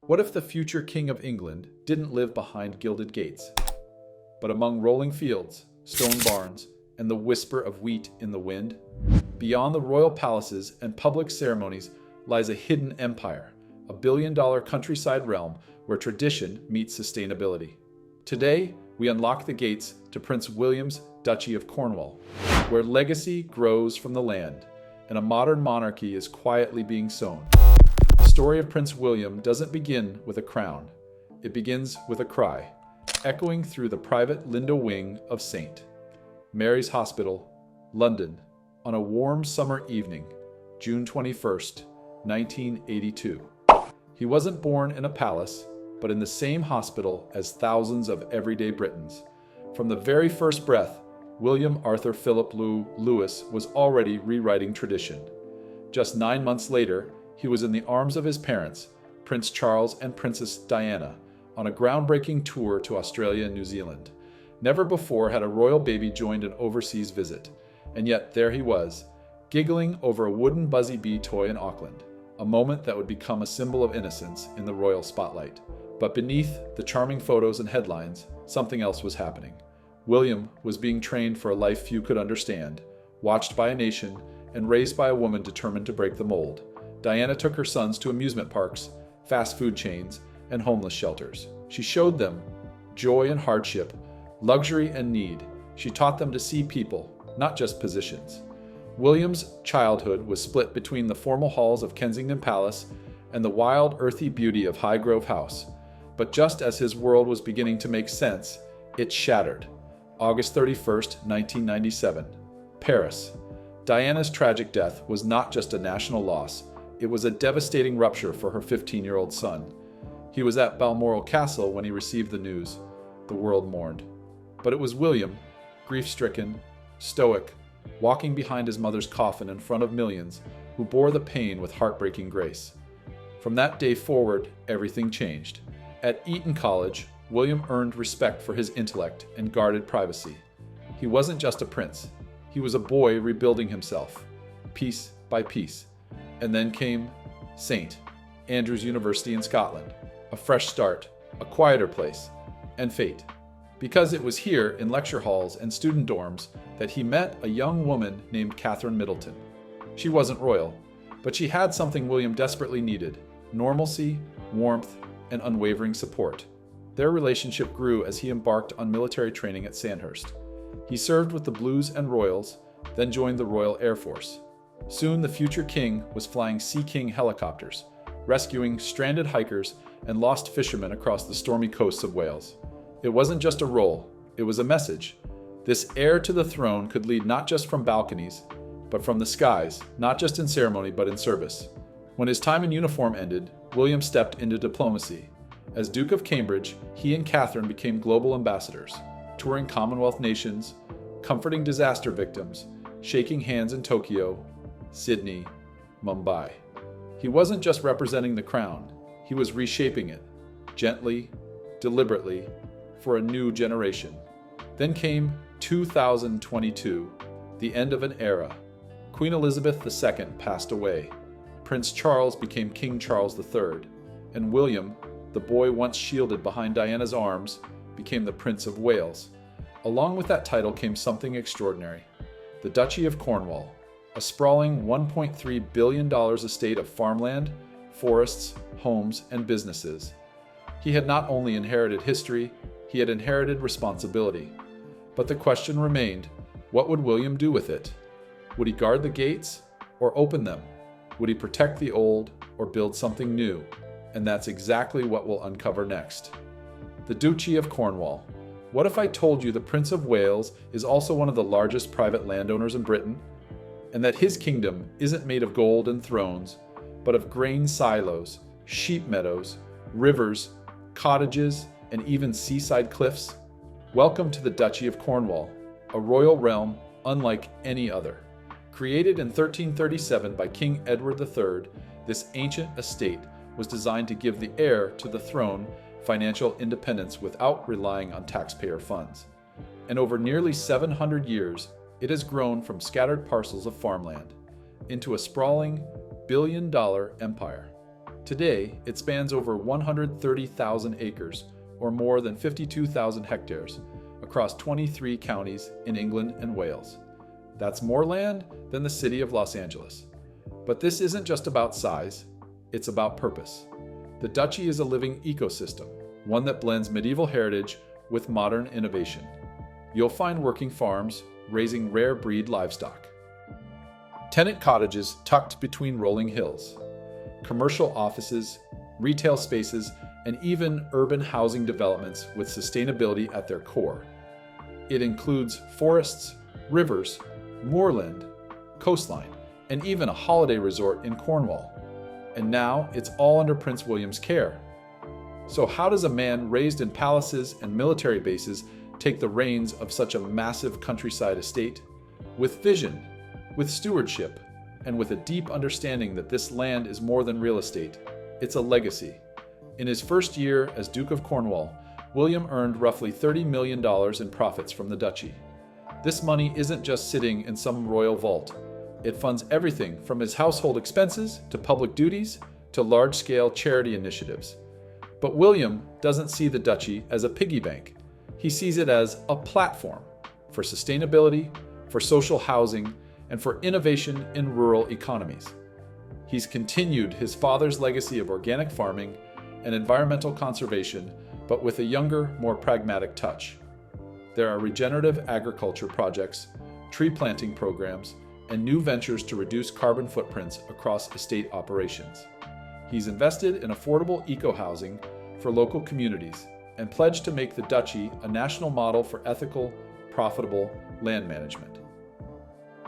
What if the future King of England didn't live behind gilded gates, but among rolling fields, stone barns, and the whisper of wheat in the wind? Beyond the royal palaces and public ceremonies lies a hidden empire, a billion-dollar countryside realm where tradition meets sustainability. Today, we unlock the gates to Prince William's Duchy of Cornwall, where legacy grows from the land, and a modern monarchy is quietly being sown. The story of Prince William doesn't begin with a crown. It begins with a cry, echoing through the private Lindo wing of St. Mary's Hospital, London, on a warm summer evening, June 21st, 1982. He wasn't born in a palace, but in the same hospital as thousands of everyday Britons. From the very first breath, William Arthur Philip Lewis was already rewriting tradition. Just 9 months later, he was in the arms of his parents, Prince Charles and Princess Diana, on a groundbreaking tour to Australia and New Zealand. Never before had a royal baby joined an overseas visit, and yet there he was, giggling over a wooden Buzzy Bee toy in Auckland, a moment that would become a symbol of innocence in the royal spotlight. But beneath the charming photos and headlines, something else was happening. William was being trained for a life few could understand, watched by a nation, and raised by a woman determined to break the mold. Diana took her sons to amusement parks, fast food chains, and homeless shelters. She showed them joy and hardship, luxury and need. She taught them to see people, not just positions. William's childhood was split between the formal halls of Kensington Palace and the wild, earthy beauty of Highgrove House. But just as his world was beginning to make sense, it shattered. August 31st, 1997. Paris. Diana's tragic death was not just a national loss, it was a devastating rupture for her 15-year-old son. He was at Balmoral Castle when he received the news. The world mourned. But it was William, grief-stricken, stoic, walking behind his mother's coffin in front of millions, who bore the pain with heartbreaking grace. From that day forward, everything changed. At Eton College, William earned respect for his intellect and guarded privacy. He wasn't just a prince. He was a boy rebuilding himself, piece by piece. And then came St. Andrews University in Scotland, a fresh start, a quieter place, and fate. Because it was here in lecture halls and student dorms that he met a young woman named Catherine Middleton. She wasn't royal, but she had something William desperately needed: normalcy, warmth, and unwavering support. Their relationship grew as he embarked on military training at Sandhurst. He served with the Blues and Royals, then joined the Royal Air Force. Soon the future king was flying Sea King helicopters, rescuing stranded hikers and lost fishermen across the stormy coasts of Wales. It wasn't just a role, it was a message. This heir to the throne could lead not just from balconies, but from the skies, not just in ceremony but in service. When his time in uniform ended, William stepped into diplomacy. As Duke of Cambridge, he and Catherine became global ambassadors, touring Commonwealth nations, comforting disaster victims, shaking hands in Tokyo, Sydney, Mumbai. He wasn't just representing the crown, he was reshaping it, gently, deliberately, for a new generation. Then came 2022, the end of an era. Queen Elizabeth II passed away. Prince Charles became King Charles III, and William, the boy once shielded behind Diana's arms, became the Prince of Wales. Along with that title came something extraordinary: the Duchy of Cornwall, a sprawling $1.3 billion estate of farmland, forests, homes, and businesses. He had not only inherited history, he had inherited responsibility. But the question remained, what would William do with it? Would he guard the gates or open them? Would he protect the old or build something new? And that's exactly what we'll uncover next. The Duchy of Cornwall. What if I told you the Prince of Wales is also one of the largest private landowners in Britain? And that his kingdom isn't made of gold and thrones, but of grain silos, sheep meadows, rivers, cottages, and even seaside cliffs? Welcome to the Duchy of Cornwall, a royal realm unlike any other. Created in 1337 by King Edward III, this ancient estate was designed to give the heir to the throne financial independence without relying on taxpayer funds. And over nearly 700 years, it has grown from scattered parcels of farmland into a sprawling billion-dollar empire. Today, it spans over 130,000 acres, or more than 52,000 hectares, across 23 counties in England and Wales. That's more land than the city of Los Angeles. But this isn't just about size, it's about purpose. The Duchy is a living ecosystem, one that blends medieval heritage with modern innovation. You'll find working farms raising rare breed livestock, tenant cottages tucked between rolling hills, commercial offices, retail spaces, and even urban housing developments with sustainability at their core. It includes forests, rivers, moorland, coastline, and even a holiday resort in Cornwall. And now it's all under Prince William's care. So how does a man raised in palaces and military bases take the reins of such a massive countryside estate? With vision, with stewardship, and with a deep understanding that this land is more than real estate. It's a legacy. In his first year as Duke of Cornwall, William earned roughly $30 million in profits from the duchy. This money isn't just sitting in some royal vault. It funds everything from his household expenses to public duties to large-scale charity initiatives. But William doesn't see the duchy as a piggy bank. He sees it as a platform for sustainability, for social housing, and for innovation in rural economies. He's continued his father's legacy of organic farming and environmental conservation, but with a younger, more pragmatic touch. There are regenerative agriculture projects, tree planting programs, and new ventures to reduce carbon footprints across estate operations. He's invested in affordable eco-housing for local communities and pledged to make the duchy a national model for ethical, profitable land management.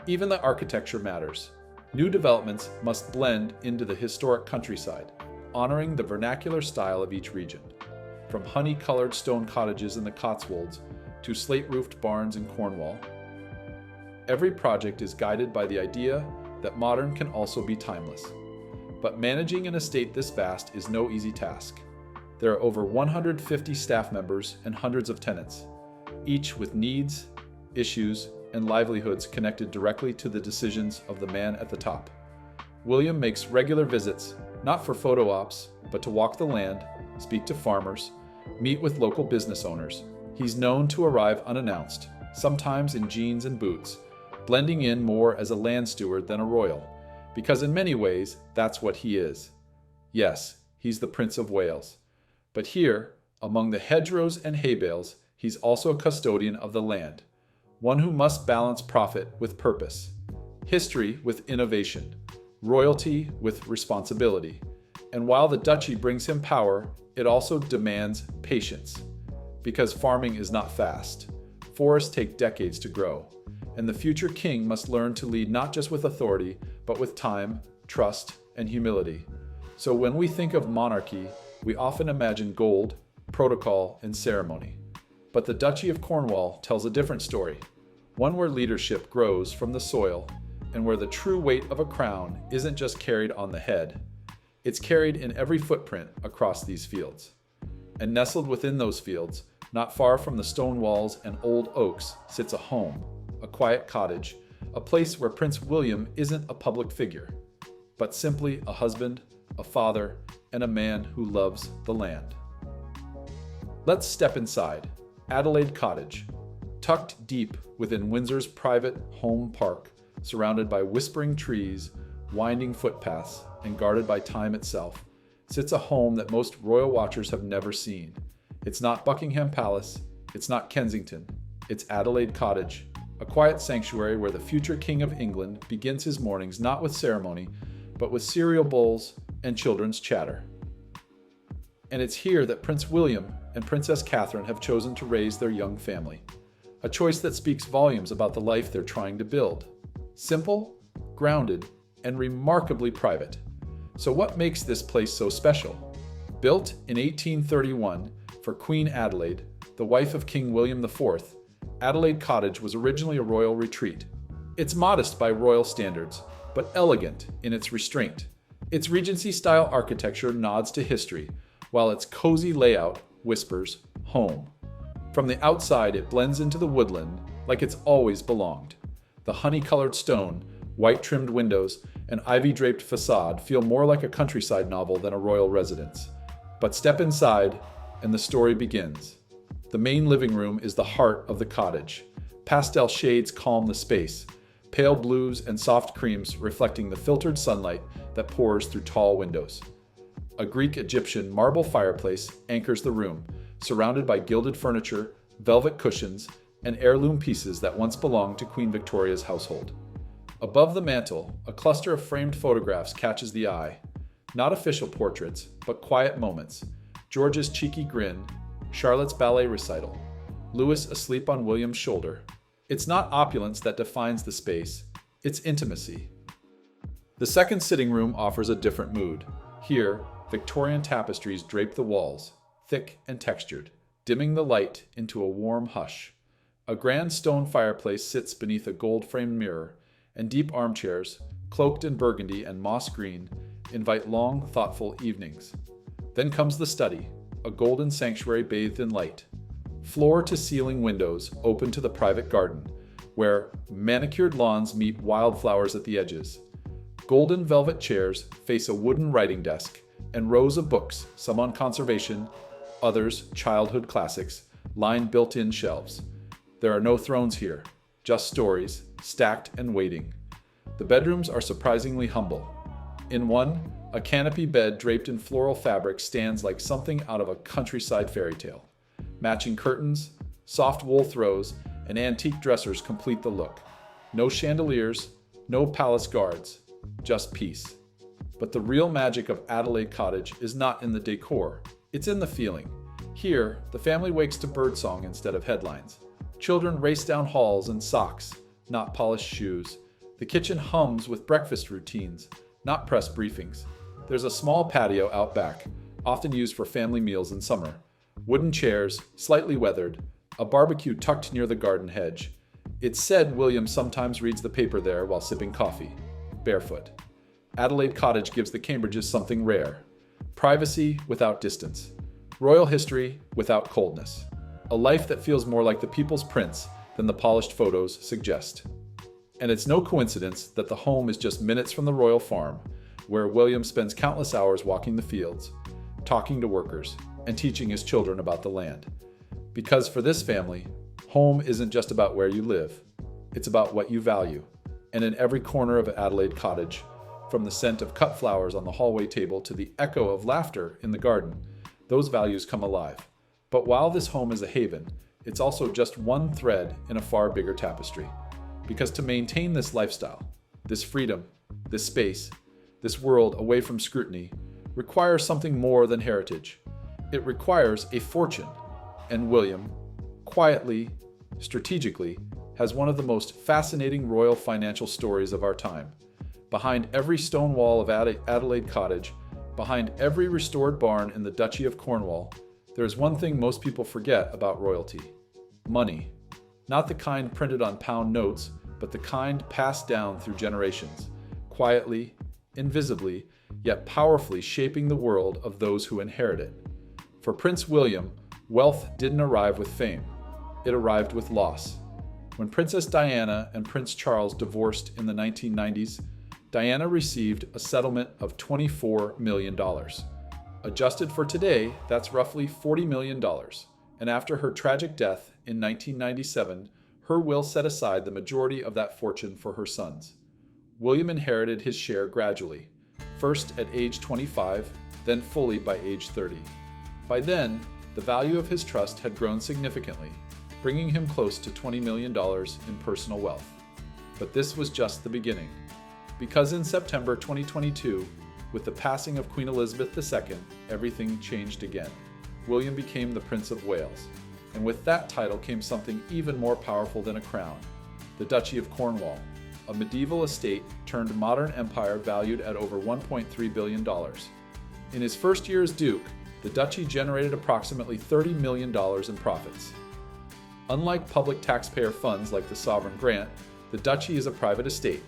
Even the architecture matters. New developments must blend into the historic countryside, honoring the vernacular style of each region. From honey-colored stone cottages in the Cotswolds to slate-roofed barns in Cornwall, every project is guided by the idea that modern can also be timeless. But managing an estate this vast is no easy task. There are over 150 staff members and hundreds of tenants, each with needs, issues, and livelihoods connected directly to the decisions of the man at the top. William makes regular visits, not for photo ops, but to walk the land, speak to farmers, meet with local business owners. He's known to arrive unannounced, sometimes in jeans and boots, blending in more as a land steward than a royal, because in many ways, that's what he is. Yes, he's the Prince of Wales. But here, among the hedgerows and hay bales, he's also a custodian of the land, one who must balance profit with purpose, history with innovation, royalty with responsibility. And while the duchy brings him power, it also demands patience, because farming is not fast. Forests take decades to grow, and the future king must learn to lead not just with authority, but with time, trust, and humility. So when we think of monarchy, we often imagine gold, protocol, and ceremony. But the Duchy of Cornwall tells a different story, one where leadership grows from the soil and where the true weight of a crown isn't just carried on the head. It's carried in every footprint across these fields. And nestled within those fields, not far from the stone walls and old oaks, sits a home, a quiet cottage, a place where Prince William isn't a public figure, but simply a husband, a father, and a man who loves the land. Let's step inside. Adelaide Cottage, tucked deep within Windsor's private home park, surrounded by whispering trees, winding footpaths, and guarded by time itself, sits a home that most royal watchers have never seen. It's not Buckingham Palace, it's not Kensington, it's Adelaide Cottage, a quiet sanctuary where the future King of England begins his mornings not with ceremony, but with cereal bowls and children's chatter. And it's here that Prince William and Princess Catherine have chosen to raise their young family, a choice that speaks volumes about the life they're trying to build. Simple, grounded, and remarkably private. So what makes this place so special? Built in 1831 for Queen Adelaide, the wife of King William IV, Adelaide Cottage was originally a royal retreat. It's modest by royal standards, but elegant in its restraint. Its Regency-style architecture nods to history, while its cozy layout whispers home. From the outside, it blends into the woodland like it's always belonged. The honey-colored stone, white-trimmed windows, and ivy-draped facade feel more like a countryside novel than a royal residence. But step inside, and the story begins. The main living room is the heart of the cottage. Pastel shades calm the space, pale blues and soft creams reflecting the filtered sunlight that pours through tall windows. A Greek-Egyptian marble fireplace anchors the room, surrounded by gilded furniture, velvet cushions, and heirloom pieces that once belonged to Queen Victoria's household. Above the mantel, a cluster of framed photographs catches the eye. Not official portraits, but quiet moments. George's cheeky grin, Charlotte's ballet recital, Louis asleep on William's shoulder. It's not opulence that defines the space, it's intimacy. The second sitting room offers a different mood. Here, Victorian tapestries drape the walls, thick and textured, dimming the light into a warm hush. A grand stone fireplace sits beneath a gold-framed mirror, and deep armchairs, cloaked in burgundy and moss green, invite long, thoughtful evenings. Then comes the study, a golden sanctuary bathed in light. Floor-to-ceiling windows open to the private garden, where manicured lawns meet wildflowers at the edges. Golden velvet chairs face a wooden writing desk, and rows of books, some on conservation, others childhood classics, line built-in shelves. There are no thrones here, just stories, stacked and waiting. The bedrooms are surprisingly humble. In one, a canopy bed draped in floral fabric stands like something out of a countryside fairy tale. Matching curtains, soft wool throws, and antique dressers complete the look. No chandeliers, no palace guards, just peace. But the real magic of Adelaide Cottage is not in the decor, it's in the feeling. Here, the family wakes to birdsong instead of headlines. Children race down halls in socks, not polished shoes. The kitchen hums with breakfast routines, not press briefings. There's a small patio out back, often used for family meals in summer. Wooden chairs, slightly weathered, a barbecue tucked near the garden hedge. It's said William sometimes reads the paper there while sipping coffee, barefoot. Adelaide Cottage gives the Cambridges something rare. Privacy without distance. Royal history without coldness. A life that feels more like the people's prince than the polished photos suggest. And it's no coincidence that the home is just minutes from the royal farm, where William spends countless hours walking the fields, talking to workers, and teaching his children about the land. Because for this family, home isn't just about where you live, it's about what you value. And in every corner of Adelaide Cottage, from the scent of cut flowers on the hallway table to the echo of laughter in the garden, those values come alive. But while this home is a haven, it's also just one thread in a far bigger tapestry. Because to maintain this lifestyle, this freedom, this space, this world away from scrutiny, requires something more than heritage. It requires a fortune. And William, quietly, strategically, has one of the most fascinating royal financial stories of our time. Behind every stone wall of Adelaide Cottage, behind every restored barn in the Duchy of Cornwall, there is one thing most people forget about royalty: money. Not the kind printed on pound notes, but the kind passed down through generations, quietly, invisibly, yet powerfully shaping the world of those who inherit it. For Prince William, wealth didn't arrive with fame. It arrived with loss. When Princess Diana and Prince Charles divorced in the 1990s, Diana received a settlement of $24 million. Adjusted for today, that's roughly $40 million. And after her tragic death in 1997, her will set aside the majority of that fortune for her sons. William inherited his share gradually, first at age 25, then fully by age 30. By then, the value of his trust had grown significantly, bringing him close to $20 million in personal wealth. But this was just the beginning. Because in September 2022, with the passing of Queen Elizabeth II, everything changed again. William became the Prince of Wales, and with that title came something even more powerful than a crown: the Duchy of Cornwall, a medieval estate turned modern empire valued at over $1.3 billion. In his first year as Duke, the duchy generated approximately $30 million in profits. Unlike public taxpayer funds like the sovereign grant, the duchy is a private estate,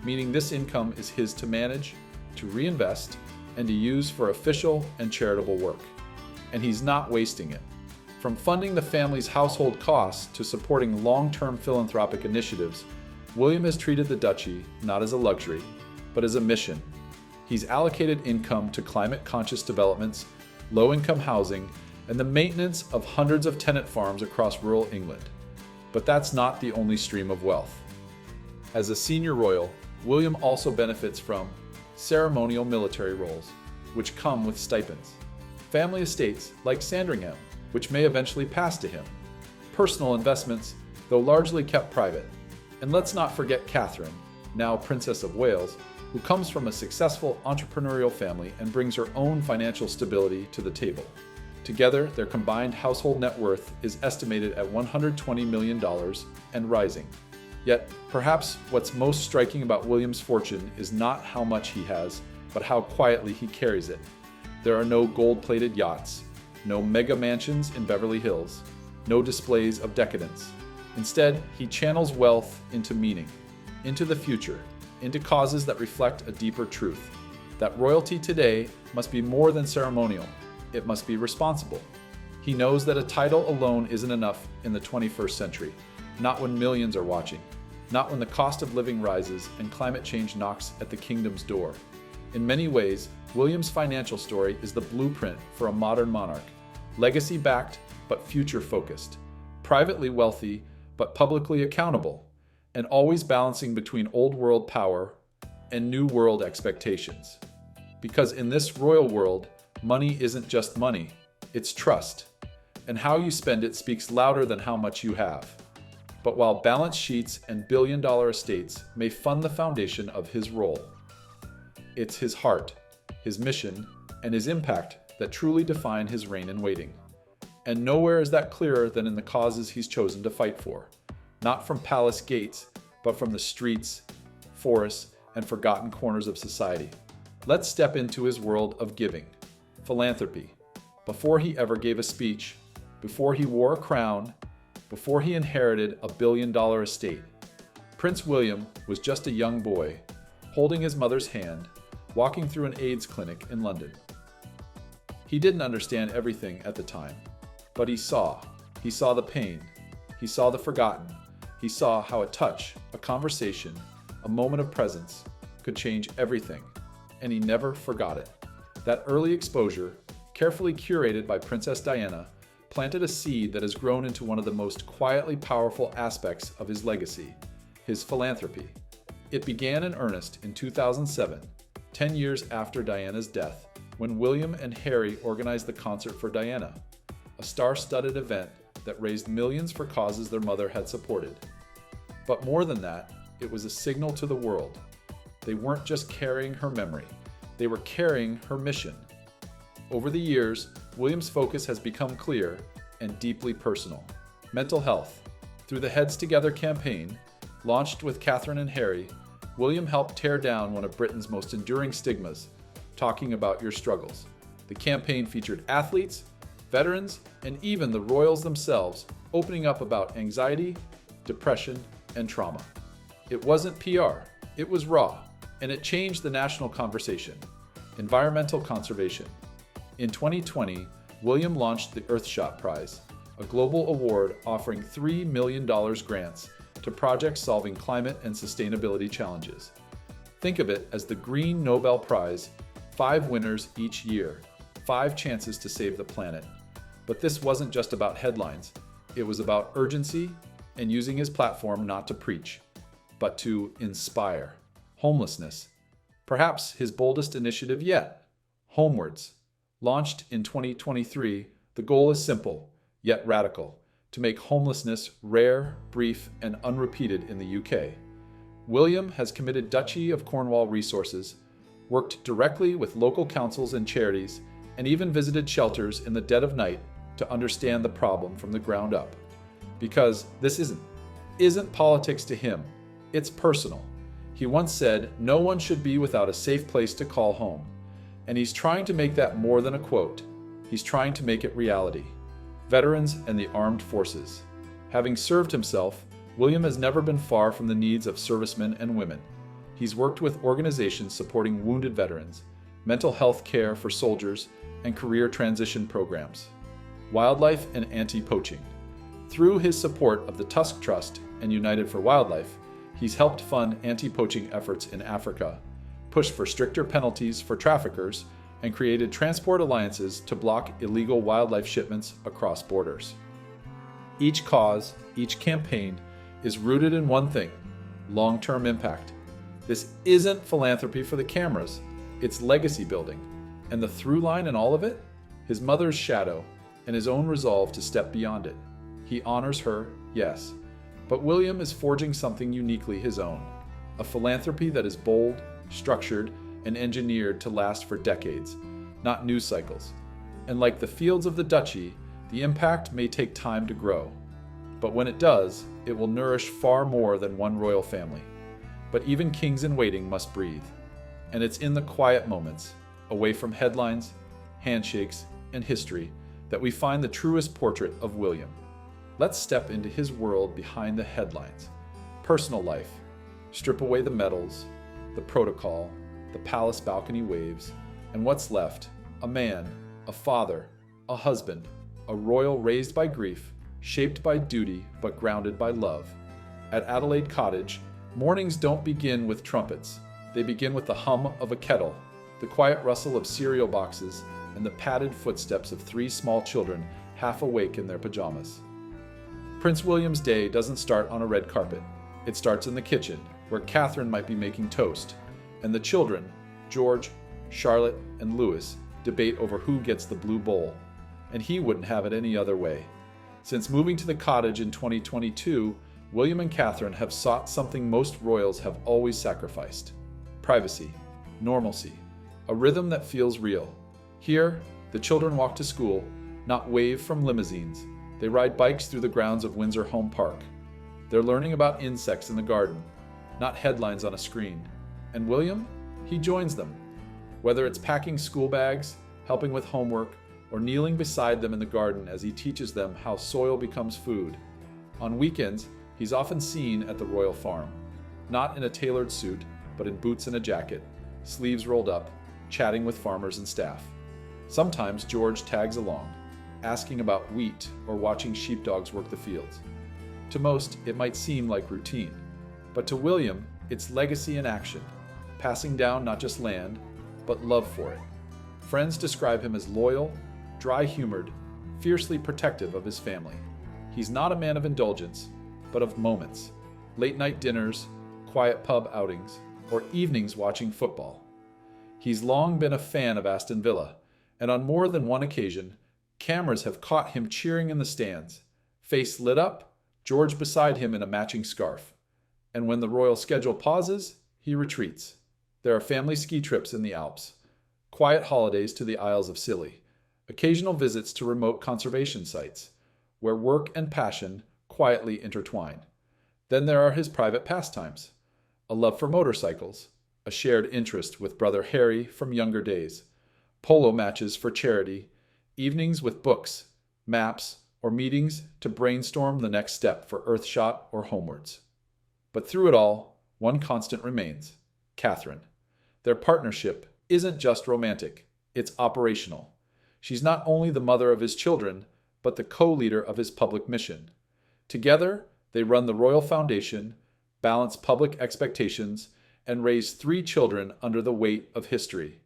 meaning this income is his to manage, to reinvest, and to use for official and charitable work. And he's not wasting it. From funding the family's household costs to supporting long-term philanthropic initiatives, William has treated the duchy not as a luxury, but as a mission. He's allocated income to climate-conscious developments, low-income housing, and the maintenance of hundreds of tenant farms across rural England. But that's not the only stream of wealth. As a senior royal, William also benefits from ceremonial military roles, which come with stipends, family estates like Sandringham, which may eventually pass to him, personal investments, though largely kept private, and let's not forget Catherine, now Princess of Wales, who comes from a successful entrepreneurial family and brings her own financial stability to the table. Together, their combined household net worth is estimated at $120 million and rising. Yet, perhaps what's most striking about William's fortune is not how much he has, but how quietly he carries it. There are no gold-plated yachts, no mega mansions in Beverly Hills, no displays of decadence. Instead, he channels wealth into meaning, into the future, into causes that reflect a deeper truth, that royalty today must be more than ceremonial, it must be responsible. He knows that a title alone isn't enough in the 21st century, not when millions are watching, not when the cost of living rises and climate change knocks at the kingdom's door. In many ways, William's financial story is the blueprint for a modern monarch, legacy-backed but future-focused, privately wealthy but publicly accountable, and always balancing between old world power and new world expectations. Because in this royal world, money isn't just money, it's trust, and how you spend it speaks louder than how much you have. But while balance sheets and billion-dollar estates may fund the foundation of his role, it's his heart, his mission, and his impact that truly define his reign in waiting. And nowhere is that clearer than in the causes he's chosen to fight for. Not from palace gates, but from the streets, forests, and forgotten corners of society. Let's step into his world of giving, philanthropy. Before he ever gave a speech, before he wore a crown, before he inherited a billion-dollar estate, Prince William was just a young boy, holding his mother's hand, walking through an AIDS clinic in London. He didn't understand everything at the time, but he saw. He saw the pain. He saw the forgotten. He saw how a touch, a conversation, a moment of presence could change everything, and he never forgot it. That early exposure, carefully curated by Princess Diana, planted a seed that has grown into one of the most quietly powerful aspects of his legacy, his philanthropy. It began in earnest in 2007, 10 years after Diana's death, when William and Harry organized the Concert for Diana, a star-studded event that raised millions for causes their mother had supported. But more than that, it was a signal to the world. They weren't just carrying her memory, they were carrying her mission. Over the years, William's focus has become clear and deeply personal. Mental health. Through the Heads Together campaign, launched with Catherine and Harry, William helped tear down one of Britain's most enduring stigmas, talking about your struggles. The campaign featured athletes, veterans, and even the royals themselves opening up about anxiety, depression, and trauma. It wasn't PR, it was raw, and it changed the national conversation. Environmental conservation. In 2020, William launched the Earthshot Prize, a global award offering $3 million grants to projects solving climate and sustainability challenges. Think of it as the Green Nobel Prize, 5 winners each year, 5 chances to save the planet. But this wasn't just about headlines. It was about urgency and using his platform not to preach, but to inspire. Homelessness. Perhaps his boldest initiative yet. Homewards. Launched in 2023, the goal is simple, yet radical, to make homelessness rare, brief, and unrepeated in the UK. William has committed Duchy of Cornwall resources, worked directly with local councils and charities, and even visited shelters in the dead of night to understand the problem from the ground up. Because this isn't politics to him, it's personal. He once said, "No one should be without a safe place to call home." And he's trying to make that more than a quote. He's trying to make it reality. Veterans and the armed forces. Having served himself, William has never been far from the needs of servicemen and women. He's worked with organizations supporting wounded veterans, mental health care for soldiers, and career transition programs. Wildlife and anti-poaching. Through his support of the Tusk Trust and United for Wildlife, he's helped fund anti-poaching efforts in Africa, pushed for stricter penalties for traffickers, and created transport alliances to block illegal wildlife shipments across borders. Each cause, each campaign, is rooted in one thing: long-term impact. This isn't philanthropy for the cameras, it's legacy building. And the through line in all of it? His mother's shadow, and his own resolve to step beyond it. He honors her, yes, but William is forging something uniquely his own, a philanthropy that is bold, structured, and engineered to last for decades, not news cycles. And like the fields of the Duchy, the impact may take time to grow. But when it does, it will nourish far more than one royal family. But even kings in waiting must breathe. And it's in the quiet moments, away from headlines, handshakes, and history, that we find the truest portrait of William. Let's step into his world behind the headlines. Personal life. Strip away the medals, the protocol, the palace balcony waves, and what's left: a man, a father, a husband, a royal raised by grief, shaped by duty but grounded by love. At Adelaide Cottage, mornings don't begin with trumpets. They begin with the hum of a kettle, the quiet rustle of cereal boxes, and the padded footsteps of 3 small children half awake in their pajamas. Prince William's day doesn't start on a red carpet. It starts in the kitchen, where Catherine might be making toast, and the children, George, Charlotte, and Louis, debate over who gets the blue bowl. And he wouldn't have it any other way. Since moving to the cottage in 2022, William and Catherine have sought something most royals have always sacrificed: privacy, normalcy, a rhythm that feels real. Here, the children walk to school, not wave from limousines. They ride bikes through the grounds of Windsor Home Park. They're learning about insects in the garden, not headlines on a screen. And William? He joins them. Whether it's packing school bags, helping with homework, or kneeling beside them in the garden as he teaches them how soil becomes food. On weekends, he's often seen at the royal farm, not in a tailored suit, but in boots and a jacket, sleeves rolled up, chatting with farmers and staff. Sometimes George tags along, asking about wheat or watching sheepdogs work the fields. To most, it might seem like routine, but to William, it's legacy in action, passing down not just land, but love for it. Friends describe him as loyal, dry-humored, fiercely protective of his family. He's not a man of indulgence, but of moments: late-night dinners, quiet pub outings, or evenings watching football. He's long been a fan of Aston Villa, and on more than one occasion, cameras have caught him cheering in the stands, face lit up, George beside him in a matching scarf. And when the royal schedule pauses, he retreats. There are family ski trips in the Alps, quiet holidays to the Isles of Scilly, occasional visits to remote conservation sites, where work and passion quietly intertwine. Then there are his private pastimes: a love for motorcycles, a shared interest with brother Harry from younger days, polo matches for charity, evenings with books, maps, or meetings to brainstorm the next step for Earthshot or homewards. But through it all, one constant remains: Catherine. Their partnership isn't just romantic, it's operational. She's not only the mother of his children, but the co-leader of his public mission. Together, they run the Royal Foundation, balance public expectations, and raise 3 children under the weight of history.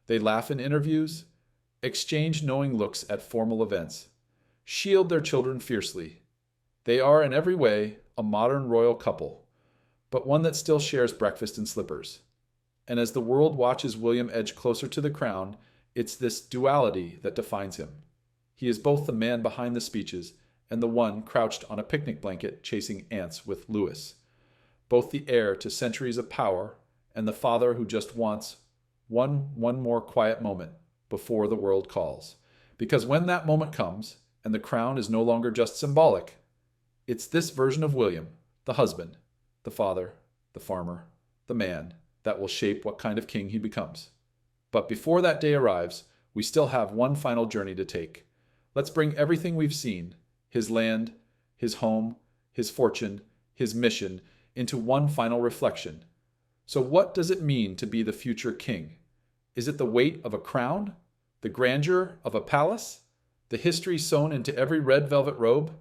They laugh in interviews, exchange knowing looks at formal events, shield their children fiercely. They are in every way a modern royal couple, but one that still shares breakfast and slippers. And as the world watches William edge closer to the crown, it's this duality that defines him. He is both the man behind the speeches and the one crouched on a picnic blanket chasing ants with Louis, both the heir to centuries of power and the father who just wants one more quiet moment before the world calls. Because when that moment comes, and the crown is no longer just symbolic, it's this version of William, the husband, the father, the farmer, the man, that will shape what kind of king he becomes. But before that day arrives, we still have one final journey to take. Let's bring everything we've seen, his land, his home, his fortune, his mission, into one final reflection. So what does it mean to be the future king? Is it the weight of a crown? The grandeur of a palace? The history sewn into every red velvet robe?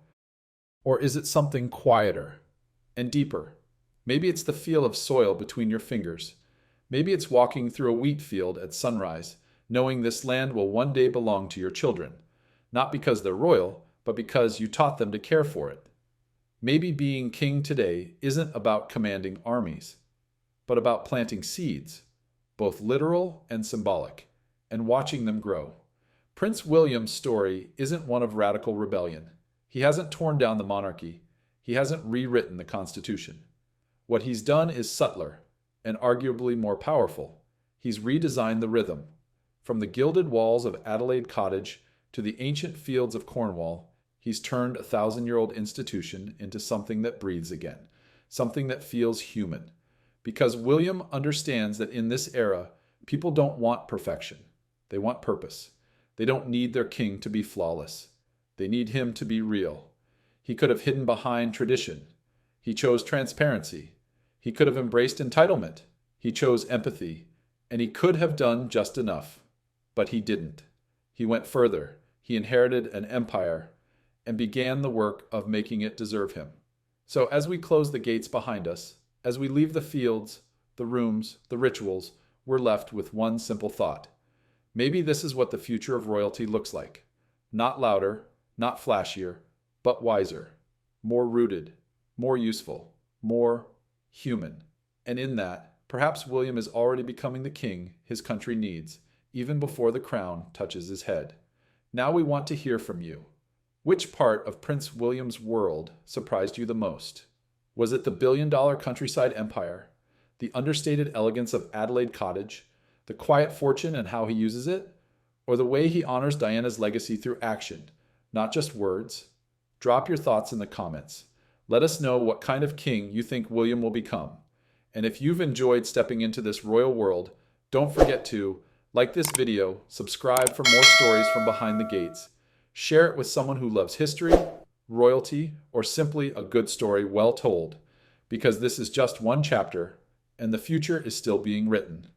Or is it something quieter and deeper? Maybe it's the feel of soil between your fingers. Maybe it's walking through a wheat field at sunrise, knowing this land will one day belong to your children, not because they're royal, but because you taught them to care for it. Maybe being king today isn't about commanding armies, but about planting seeds, both literal and symbolic, and watching them grow. Prince William's story isn't one of radical rebellion. He hasn't torn down the monarchy. He hasn't rewritten the Constitution. What he's done is subtler and arguably more powerful. He's redesigned the rhythm. From the gilded walls of Adelaide Cottage to the ancient fields of Cornwall, he's turned a thousand-year-old institution into something that breathes again, something that feels human. Because William understands that in this era, people don't want perfection. They want purpose. They don't need their king to be flawless. They need him to be real. He could have hidden behind tradition. He chose transparency. He could have embraced entitlement. He chose empathy. And he could have done just enough. But he didn't. He went further. He inherited an empire and began the work of making it deserve him. So as we close the gates behind us, as we leave the fields, the rooms, the rituals, we're left with one simple thought. Maybe this is what the future of royalty looks like. Not louder, not flashier, but wiser, more rooted, more useful, more human. And in that, perhaps William is already becoming the king his country needs, even before the crown touches his head. Now we want to hear from you. Which part of Prince William's world surprised you the most? Was it the billion-dollar countryside empire, the understated elegance of Adelaide Cottage, the quiet fortune and how he uses it, or the way he honors Diana's legacy through action, not just words? Drop your thoughts in the comments. Let us know what kind of king you think William will become. And if you've enjoyed stepping into this royal world, don't forget to like this video, subscribe for more stories from behind the gates, share it with someone who loves history, royalty, or simply a good story well told, because this is just one chapter, and the future is still being written.